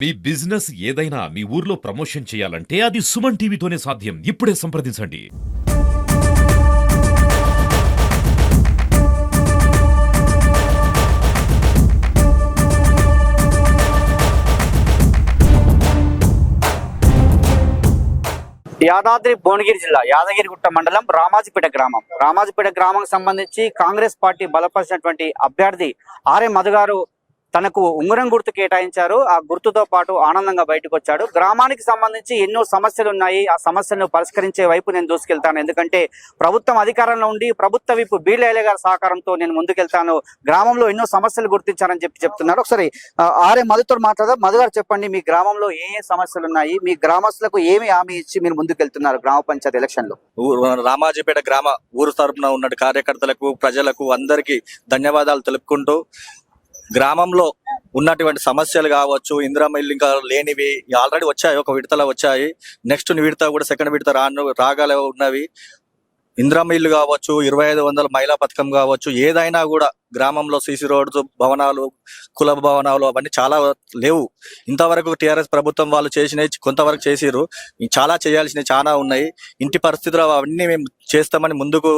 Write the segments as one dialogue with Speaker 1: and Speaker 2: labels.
Speaker 1: మీ business ఏదైనా మీ ఊర్లో promotion చేయాలంటే అది సుమన్ టీవీతోనే సాధ్యం. ఇప్పుడే సంప్రదించండి.
Speaker 2: యాదాద్రి భువనగిరి జిల్లా యాదగిరిగుట్ట మండలం రామాజిపేట గ్రామం సంబంధించి కాంగ్రెస్ పార్టీ బలపరిచినటువంటి అభ్యర్థి ఆర్ఎం మధు గారు తనకు ఉంగరం గుర్తు కేటాయించారు. ఆ గుర్తుతో పాటు ఆనందంగా బయటకు వచ్చాడు. గ్రామానికి సంబంధించి ఎన్నో సమస్యలు ఉన్నాయి. ఆ సమస్యలను పరిష్కరించే వైపు నేను దూసుకెళ్తాను. ఎందుకంటే ప్రభుత్వం అధికారంలో ఉండి ప్రభుత్వ విప్ బీర్లయ్య గారి సహకారంతో నేను ముందుకెళ్తాను. గ్రామంలో ఎన్నో సమస్యలు గుర్తించారని చెప్తున్నారు. ఒకసారి ఆర్ఎం మధుతో మాట్లాడదాం. మధు గారు చెప్పండి, మీ గ్రామంలో ఏ సమస్యలు ఉన్నాయి, మీ గ్రామస్తులకు ఏమి హామీ ఇచ్చి మీరు ముందుకెళ్తున్నారు గ్రామ పంచాయతీ ఎలక్షన్ లో?
Speaker 3: రామాజిపేట గ్రామ ఊరు తరపున ఉన్న కార్యకర్తలకు ప్రజలకు అందరికీ ధన్యవాదాలు తెలుపుకుంటూ, గ్రామంలో ఉన్నటువంటి సమస్యలు కావచ్చు, ఇందిరమ్మ ఇల్లు ఇంకా లేనివి ఆల్రెడీ వచ్చాయి, ఒక విడతల వచ్చాయి, నెక్స్ట్ విడత కూడా సెకండ్ విడత రాగాలే ఉన్నవి. ఇందిరమ్మ ఇల్లు కావచ్చు, 2500 మహిళా పథకం కావచ్చు, ఏదైనా కూడా గ్రామంలో సీసీ రోడ్స్, భవనాలు, కుల భవనాలు అవన్నీ చాలా లేవు. ఇంతవరకు టీఆర్ఎస్ ప్రభుత్వం వాళ్ళు చేసినవి కొంతవరకు చేసిరు, చాలా చేయాల్సినవి చాలా ఉన్నాయి. ఇంటి పరిస్థితులు అవన్నీ మేము చేస్తామని ముందుకు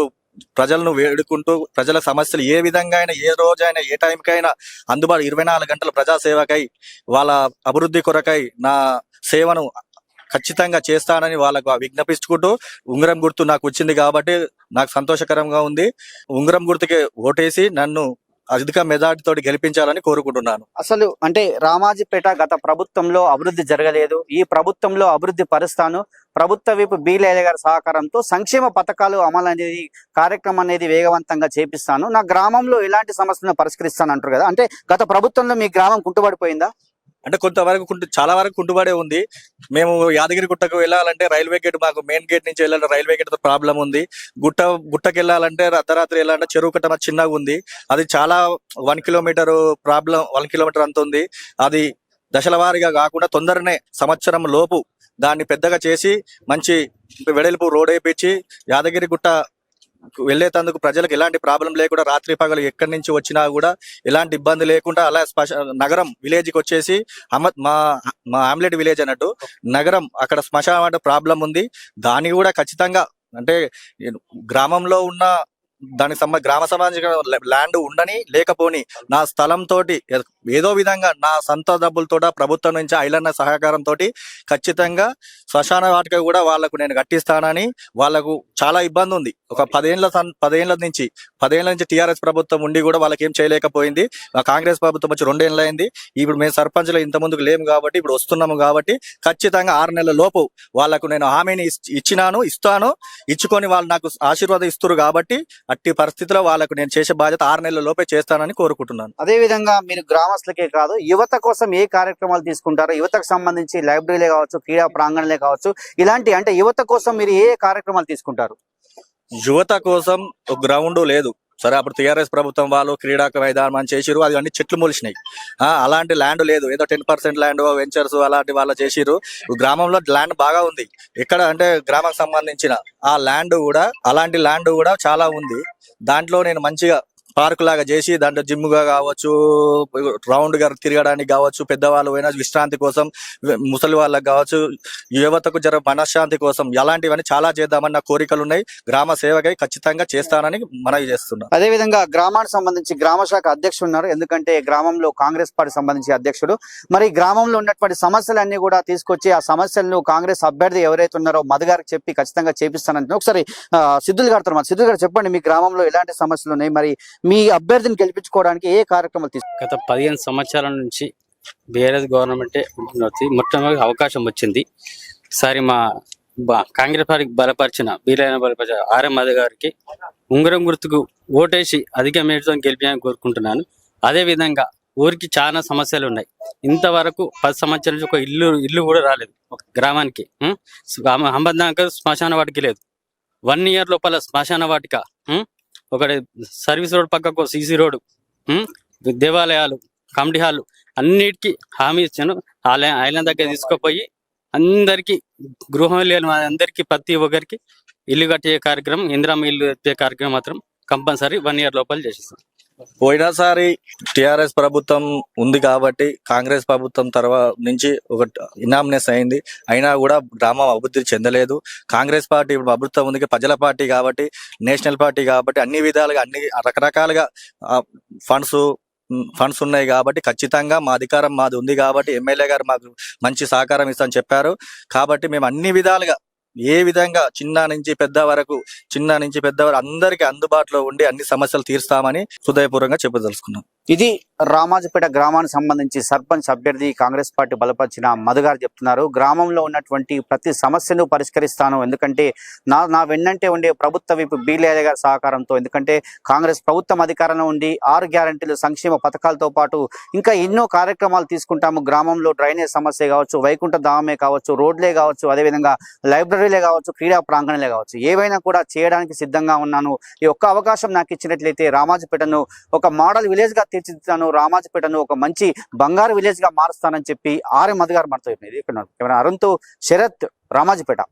Speaker 3: ప్రజలను వేడుకుంటూ, ప్రజల సమస్యలు ఏ విధంగా అయినా, ఏ రోజైనా, ఏ టైంకైనా అందుబాటు 24 గంటల ప్రజాసేవకై, వాళ్ళ అభివృద్ధి కొరకై నా సేవను ఖచ్చితంగా చేస్తానని వాళ్ళకు విజ్ఞాపించుకుంటూ, ఉంగరం గుర్తు నాకు వచ్చింది కాబట్టి నాకు సంతోషకరంగా ఉంది. ఉంగరం గుర్తుకి ఓటేసి నన్ను అధిక మెజార్టీతో గెలిపించాలని కోరుకుంటున్నాను.
Speaker 2: అసలు అంటే రామాజిపేట గత ప్రభుత్వంలో అభివృద్ధి జరగలేదు, ఈ ప్రభుత్వంలో అభివృద్ధి పరుస్తాను, ప్రభుత్వ వైపు బీర్లయ్య గారి సహకారంతో సంక్షేమ పథకాలు అమలు అనేది కార్యక్రమం అనేది వేగవంతంగా చేపిస్తాను, నా గ్రామంలో ఎలాంటి సమస్యలను పరిష్కరిస్తాను అంటారు కదా. అంటే గత ప్రభుత్వంలో మీ గ్రామం కుంటుపడిపోయిందా?
Speaker 3: అంటే కొంతవరకు చాలా వరకు కుంటుబడే ఉంది. మేము యాదగిరిగుట్టకు వెళ్ళాలంటే రైల్వే గేట్, మాకు మెయిన్ గేట్ నుంచి వెళ్ళాలంటే రైల్వే గేట్ ప్రాబ్లం ఉంది. గుట్టకు వెళ్ళాలంటే అర్ధరాత్రి వెళ్ళాలంటే చెరువు కట్ట చిన్నగా ఉంది. అది చాలా 1 కిలోమీటర్ ప్రాబ్లం, 1 కిలోమీటర్ అంత ఉంది. అది దశల వారీగా కాకుండా తొందరనే సంవత్సరం లోపు దాన్ని పెద్దగా చేసి మంచి వెడల్పు రోడ్ వేయించి యాదగిరిగుట్ట వెళ్లేందుకు ప్రజలకు ఎలాంటి ప్రాబ్లం లేకుండా, రాత్రి పగలు ఎక్కడి నుంచి వచ్చినా కూడా ఎలాంటి ఇబ్బంది లేకుండా, అలా నగరం విలేజ్కి వచ్చేసి మా ఆమ్లెట్ విలేజ్ అన్నట్టు నగరం, అక్కడ శ్మశాన ప్రాబ్లం ఉంది. దాన్ని కూడా ఖచ్చితంగా అంటే గ్రామంలో ఉన్న గ్రామ సమాజం ల్యాండ్ ఉండని లేకపోని నా స్థలంతో ఏదో విధంగా నా సొంత డబ్బులతో ప్రభుత్వం నుంచి ఐలన్న సహకారంతో ఖచ్చితంగా శ్మశాన వాటిక కూడా వాళ్లకు నేను కట్టిస్తానని. వాళ్లకు చాలా ఇబ్బంది ఉంది. ఒక 10 ఏళ్ల నుంచి టీఆర్ఎస్ ప్రభుత్వం ఉండి కూడా వాళ్ళకి ఏం చేయలేకపోయింది. కాంగ్రెస్ ప్రభుత్వం వచ్చి 2 ఏళ్ళు అయింది. ఇప్పుడు మేము సర్పంచ్లో ఇంత ముందుకు లేము కాబట్టి ఇప్పుడు వస్తున్నాము కాబట్టి ఖచ్చితంగా 6 నెలల లోపు వాళ్లకు నేను హామీని ఇస్తాను. ఇచ్చుకొని వాళ్ళు నాకు ఆశీర్వాదం ఇస్తారు కాబట్టి అట్టి పరిస్థితిలో వాళ్ళకు నేను చేసే బాధ్యత 6 నెలల లోపే చేస్తానని కోరుకుంటున్నాను.
Speaker 2: అదే విధంగా మీరు గ్రామస్తులకే కాదు, యువత కోసం ఏ కార్యక్రమాలు తీసుకుంటారో, యువతకు సంబంధించి లైబ్రరీలే కావచ్చు, క్రీడా ప్రాంగణలే కావచ్చు, ఇలాంటి అంటే యువత కోసం మీరు ఏ కార్యక్రమాలు తీసుకుంటారు?
Speaker 3: యువత కోసం ఒక గ్రౌండ్ లేదు సరే, అప్పుడు టీఆర్ఎస్ ప్రభుత్వం వాళ్ళు క్రీడా మైదానం అని చేసిరు, అది అన్ని చెట్లు మొలిచినాయి. అలాంటి ల్యాండ్ లేదు, ఏదో 10% ల్యాండ్ వెంచర్స్ అలాంటి వాళ్ళు చేసిరు. గ్రామంలో ల్యాండ్ బాగా ఉంది. ఎక్కడ అంటే గ్రామం సంబంధించిన ఆ ల్యాండ్ కూడా, అలాంటి ల్యాండ్ కూడా చాలా ఉంది. దాంట్లో నేను మంచిగా పార్కు లాగా చేసి దాంట్లో జిమ్ గా కావచ్చు, రౌండ్ గా తిరగడానికి కావచ్చు, పెద్దవాళ్ళు పోయినా విశ్రాంతి కోసం, ముసలి వాళ్ళకి కావచ్చు, యువతకు జర మనశ్శాంతి కోసం అలాంటివన్నీ చాలా చేద్దామని నా కోరికలు ఉన్నాయి. గ్రామ సేవకై ఖచ్చితంగా చేస్తానని మనవి చేస్తున్నా.
Speaker 2: అదే విధంగా గ్రామానికి సంబంధించి గ్రామ శాఖ అధ్యక్షుడు ఉన్నారు, ఎందుకంటే గ్రామంలో కాంగ్రెస్ పార్టీ సంబంధించి అధ్యక్షుడు. మరి గ్రామంలో ఉన్నటువంటి సమస్యలన్నీ కూడా తీసుకొచ్చి ఆ సమస్యలను కాంగ్రెస్ అభ్యర్థి ఎవరైతే ఉన్నారో మధు గారికి చెప్పి ఖచ్చితంగా చేపిస్తానంటే ఒకసారి సిద్ధులు గారు చెప్పండి, మీ గ్రామంలో ఎలాంటి సమస్యలు ఉన్నాయి, మరి మీ అభ్యర్థిని గెలిపించుకోవడానికి ఏ కార్యక్రమాలు తీసుకు?
Speaker 4: గత 15 సంవత్సరాల నుంచి బీఆర్ఎస్ గవర్నమెంటే మొట్టమొదటి అవకాశం వచ్చింది. ఈసారి మా కాంగ్రెస్ పార్టీకి బలపరిచిన ఆర్ఎం మధు గారికి ఉంగరం గుర్తుకు ఓటేసి అధిక మేరతో గెలిపించాలని కోరుకుంటున్నాను. అదే విధంగా ఊరికి చాలా సమస్యలు ఉన్నాయి. ఇంతవరకు 10 సంవత్సరాల నుంచి ఒక ఇల్లు కూడా రాలేదు ఒక గ్రామానికి. హంబద్నాక శ్మశాన వాటికి లేదు. 1 ఇయర్ లోపల శ్మశాన వాటిక, ఒకటి సర్వీస్ రోడ్ పక్కకు సీసీ రోడ్డు, దేవాలయాలు, కమిటీ హాల్ అన్నిటికీ హామీ ఇచ్చాను. ఐలాండ్ దగ్గర తీసుకుపోయి అందరికి గృహం లేని అందరికి ప్రతి ఒక్కరికి ఇల్లు కట్టే కార్యక్రమం, ఇందిరమ్మ ఇల్లు కట్టే కార్యక్రమం మాత్రం కంపల్సరీ 1 ఇయర్ లోపల చేసేస్తాం.
Speaker 3: పోయినసారి టిఆర్ఎస్ ప్రభుత్వం ఉంది కాబట్టి కాంగ్రెస్ ప్రభుత్వం తర్వాత నుంచి ఒక ఇనామినేస్ అయింది. అయినా కూడా గ్రామం అభివృద్ధి చెందలేదు. కాంగ్రెస్ పార్టీ ఇప్పుడు ప్రభుత్వం ఉంది, ప్రజల పార్టీ కాబట్టి, నేషనల్ పార్టీ కాబట్టి అన్ని విధాలుగా అన్ని రకరకాలుగా ఫండ్స్ ఉన్నాయి కాబట్టి ఖచ్చితంగా మా అధికారం మాది ఉంది కాబట్టి ఎమ్మెల్యే గారు మాకు మంచి సహకారం ఇస్తామని చెప్పారు. కాబట్టి మేము అన్ని విధాలుగా ఏ విధంగా చిన్న నుంచి పెద్ద వరకు అందరికీ అందుబాటులో ఉండి అన్ని సమస్యలు తీరుస్తామని హృదయపూర్వకంగా చెప్పదలుచుకున్నాం.
Speaker 2: ఇది రామాజపేట గ్రామానికి సంబంధించి సర్పంచ్ అభ్యర్థి కాంగ్రెస్ పార్టీ బలపరిచిన మధు గారు చెప్తున్నారు. గ్రామంలో ఉన్నటువంటి ప్రతి సమస్యను పరిష్కరిస్తాను, ఎందుకంటే నా వెన్నంటే ఉండే ప్రభుత్వ విప్ బీలేయ గారి సహకారంతో, ఎందుకంటే కాంగ్రెస్ ప్రభుత్వం అధికారంలో ఉండి 6 గ్యారంటీలు సంక్షేమ పథకాలతో పాటు ఇంకా ఎన్నో కార్యక్రమాలు తీసుకుంటాము. గ్రామంలో డ్రైనేజ్ సమస్య కావచ్చు, వైకుంఠ ధామే కావచ్చు, రోడ్లే కావచ్చు, అదేవిధంగా లైబ్రరీలే కావచ్చు, క్రీడా ప్రాంగణాలే కావచ్చు, ఏవైనా కూడా చేయడానికి సిద్ధంగా ఉన్నాను. ఈ ఒక్క అవకాశం నాకు ఇచ్చినట్లయితే రామాజపేటను ఒక మోడల్ విలేజ్ గా తీర్చిదిద్దుతాను, రామాజపేటను ఒక మంచి బంగారు విలేజ్ గా మారుస్తానని చెప్పి ఆర్ఎం మధు గారు మనతో చెప్పినది. ఇక్కడ అరుణ్తో శరత్, రామాజపేట.